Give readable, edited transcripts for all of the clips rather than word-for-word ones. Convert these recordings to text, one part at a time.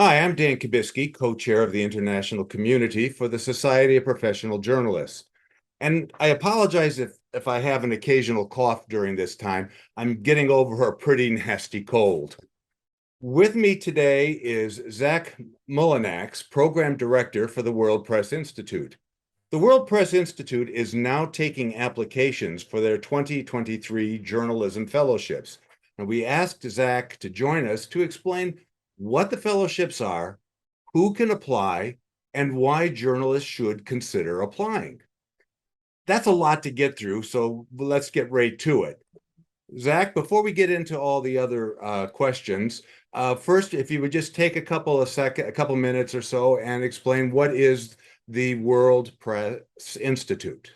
Hi, I'm Dan Kibisky, co-chair of the International Community for the Society of Professional Journalists. And I apologize if I have an occasional cough during this time. I'm getting over a pretty nasty cold. With me today is Zach Mullinax, Program Director for the World Press Institute. The World Press Institute is now taking applications for their 2023 journalism fellowships. And we asked Zach to join us to explain what the fellowships are, who can apply, and why journalists should consider applying. That's a lot to get through, so let's get right to it. Zach, before we get into all the other questions, first, if you would just take a couple minutes or so and explain what is the World Press Institute.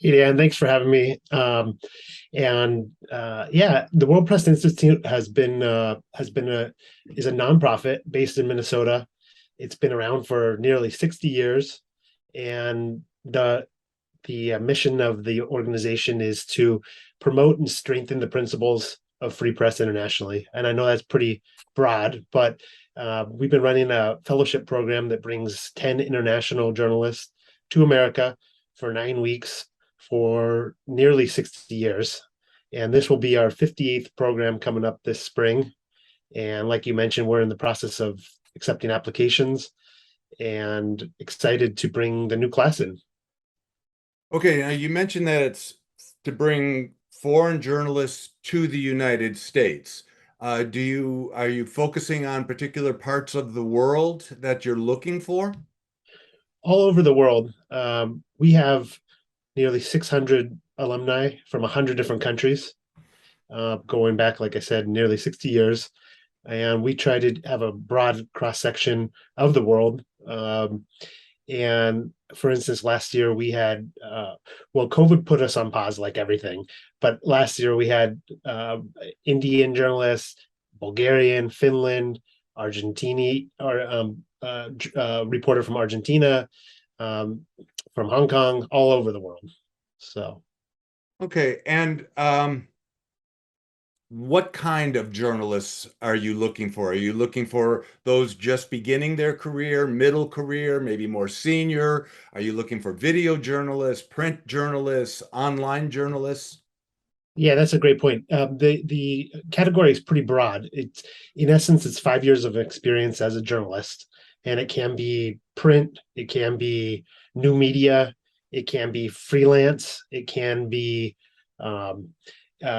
Hey Dan, thanks for having me. Yeah, the World Press Institute is a nonprofit based in Minnesota. It's been around for nearly 60 years, and the mission of the organization is to promote and strengthen the principles of free press internationally. And I know that's pretty broad, but we've been running a fellowship program that brings 10 international journalists to America for 9 weeks for nearly 60 years. And this will be our 58th program coming up this spring. And like you mentioned, we're in the process of accepting applications and excited to bring the new class in. Okay, now you mentioned that it's to bring foreign journalists to the United States. Are you focusing on particular parts of the world that you're looking for? All over the world. We have nearly 600 alumni from 100 different countries, going back, like I said, nearly 60 years. And we try to have a broad cross section of the world. And for instance, last year we had, COVID put us on pause like everything. But last year we had Indian journalists, Bulgarian, Finland, Argentini, or reporter from Argentina, um, from Hong Kong, all over the world. So, Okay, and what kind of journalists are you looking for? Are you looking for those just beginning their career, middle career, maybe more senior? Are you looking for video journalists, print journalists, online journalists? yeah, that's a great point. The category is pretty broad. It's in essence, it's 5 years of experience as a journalist, and it can be print, it can be new media, it can be freelance, it can be um,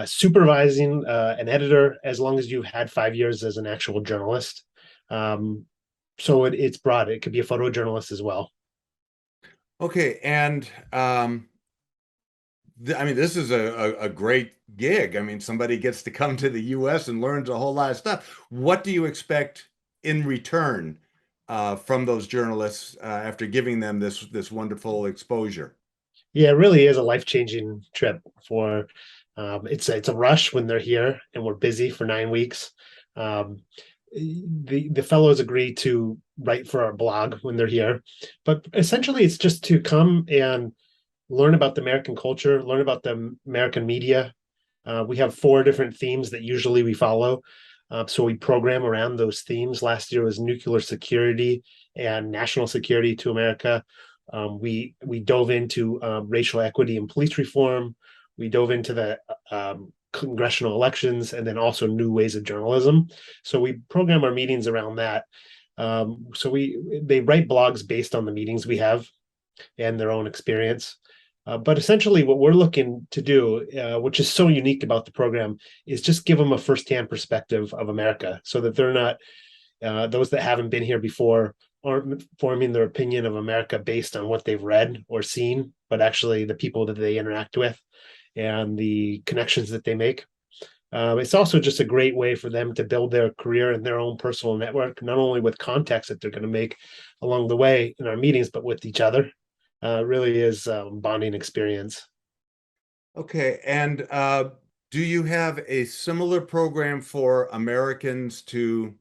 supervising an editor, as long as you've had 5 years as an actual journalist. Um, it's broad. It could be a photojournalist as well. Okay, and I mean, this is a great gig. I mean, somebody gets to come to the US and learns a whole lot of stuff. What do you expect in return from those journalists after giving them this wonderful exposure? Yeah, it really is a life-changing trip for it's a rush when they're here and we're busy for 9 weeks. Um, the fellows agree to write for our blog when they're here, but essentially it's just to come and learn about the American culture, learn about the American media. We have four different themes that usually we follow. So we program around those themes. Last year was nuclear security and national security to America. We dove into racial equity and police reform. We dove into the congressional elections and then also new ways of journalism. So we program our meetings around that. They write blogs based on the meetings we have and their own experience. But essentially, what we're looking to do, which is so unique about the program, is just give them a firsthand perspective of America, so that they're not those that haven't been here before aren't forming their opinion of America based on what they've read or seen, but actually the people that they interact with and the connections that they make. It's also just a great way for them to build their career and their own personal network, not only with contacts that they're going to make along the way in our meetings, but with each other. Really is bonding experience. Okay, and do you have a similar program for Americans to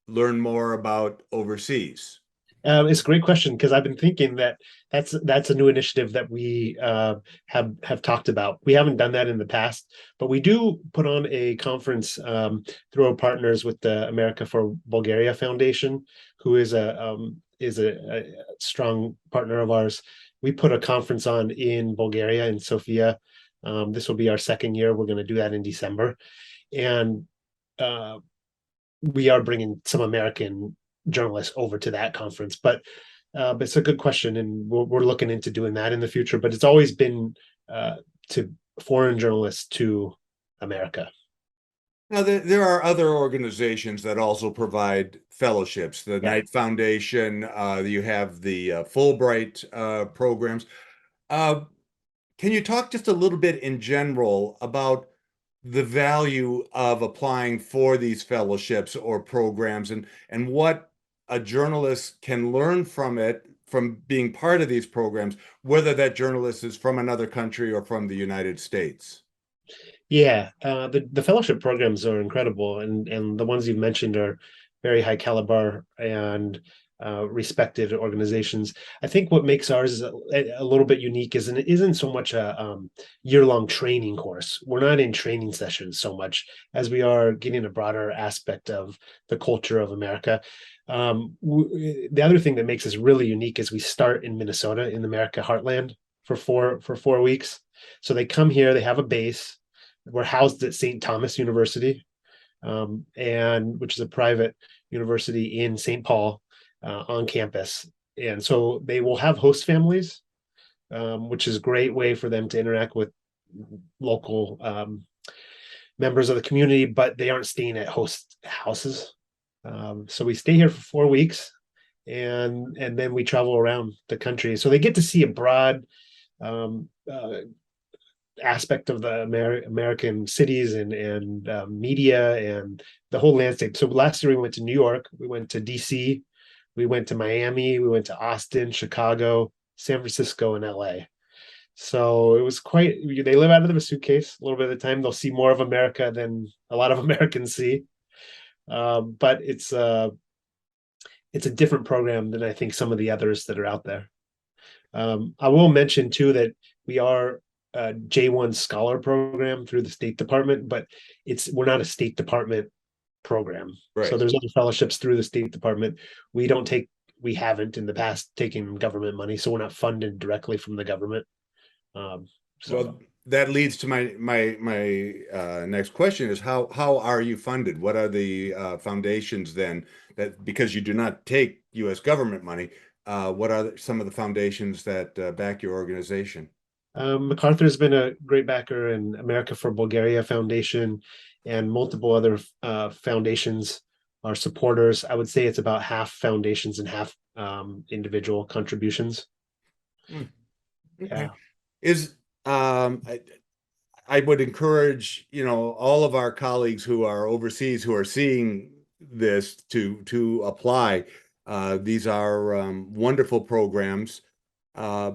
learn more about overseas? It's a great question because I've been thinking that that's a new initiative that we have talked about. We haven't done that in the past, but we do put on a conference through our partners with the America for Bulgaria Foundation, who is a strong partner of ours. We put a conference on in Bulgaria in Sofia. This will be our second year. We're going to do that in December, and uh, we are bringing some American journalists over to that conference. But it's a good question, and we're looking into doing that in the future. But it's always been to foreign journalists to America. Now, there are other organizations that also provide fellowships, the Yeah. Knight Foundation, you have the Fulbright programs. Uh, can you talk just a little bit in general about the value of applying for these fellowships or programs and what a journalist can learn from it, from being part of these programs, whether that journalist is from another country or from the United States? Yeah, the fellowship programs are incredible, and the ones you've mentioned are very high caliber and respected organizations. I think what makes ours a little bit unique isn't so much a year-long training course. We're not in training sessions so much as we are getting a broader aspect of the culture of America. The other thing that makes us really unique is we start in Minnesota in the America Heartland for 4 weeks. So they come here, they have a base. We're housed at St. Thomas University, and which is a private university in St. Paul on campus. And so they will have host families, which is a great way for them to interact with local members of the community, but they aren't staying at host houses. So we stay here for 4 weeks, and then we travel around the country. So they get to see a broad um, aspect of the American cities and media and the whole landscape. So last year we went to New York, we went to DC, we went to Miami, we went to Austin, Chicago, San Francisco, and LA. So it was quite. They live out of a suitcase a little bit of the time. They'll see more of America than a lot of Americans see. But it's a different program than I think some of the others that are out there. I will mention too that we are a J1 scholar program through the State Department, but we're not a State Department program. So Right. there's other fellowships through the State Department. We haven't in the past taken government money, so we're not funded directly from the government. Um, so Well, that leads to my next question is how are you funded? What are the foundations then that because you do not take U.S. government money, what are some of the foundations that back your organization? MacArthur's been a great backer, and America for Bulgaria Foundation and multiple other foundations are supporters. I would say it's about half foundations and half individual contributions. Hmm, okay. Yeah. Is um I, I would encourage, all of our colleagues who are overseas who are seeing this to apply. These are wonderful programs. Uh,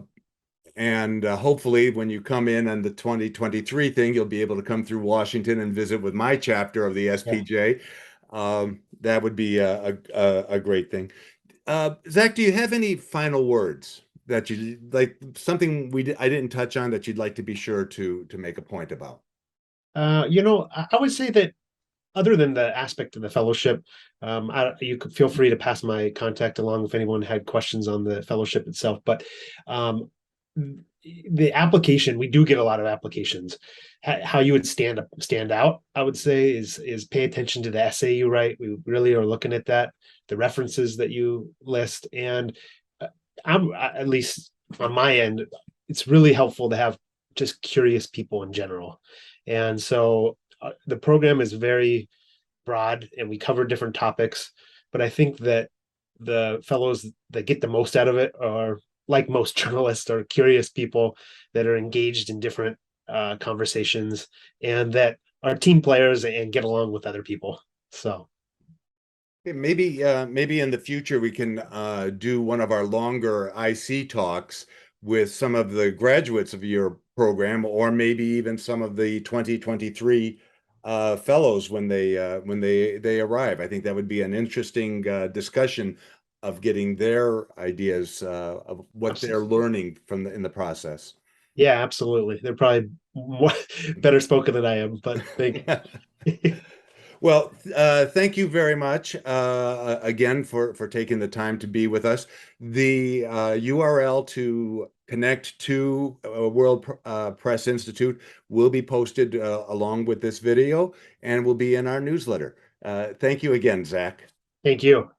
And hopefully, when you come in on the 2023 thing, you'll be able to come through Washington and visit with my chapter of the Yeah. SPJ. That would be a great thing. Zach, do you have any final words that you like? Something I didn't touch on that you'd like to be sure to make a point about? I would say that other than the aspect of the fellowship, you could feel free to pass my contact along if anyone had questions on the fellowship itself. But um, the application, we do get a lot of applications. How you would stand out, I would say, is pay attention to the essay you write. We really are looking at that, the references that you list, and uh, at least on my end, it's really helpful to have just curious people in general. And so the program is very broad and we cover different topics. But I think that the fellows that get the most out of it are, like most journalists, are curious people that are engaged in different conversations and that are team players and get along with other people. So Okay, maybe in the future we can do one of our longer IC talks with some of the graduates of your program, or maybe even some of the 2023 fellows when they arrive. I think that would be an interesting discussion of getting their ideas of what they're Absolutely. learning from in the process. Yeah, absolutely. They're probably more, better spoken than I am, but thank Well, thank you very much again for taking the time to be with us. The URL to connect to World Press Institute will be posted along with this video and will be in our newsletter. Thank you again, Zach. thank you.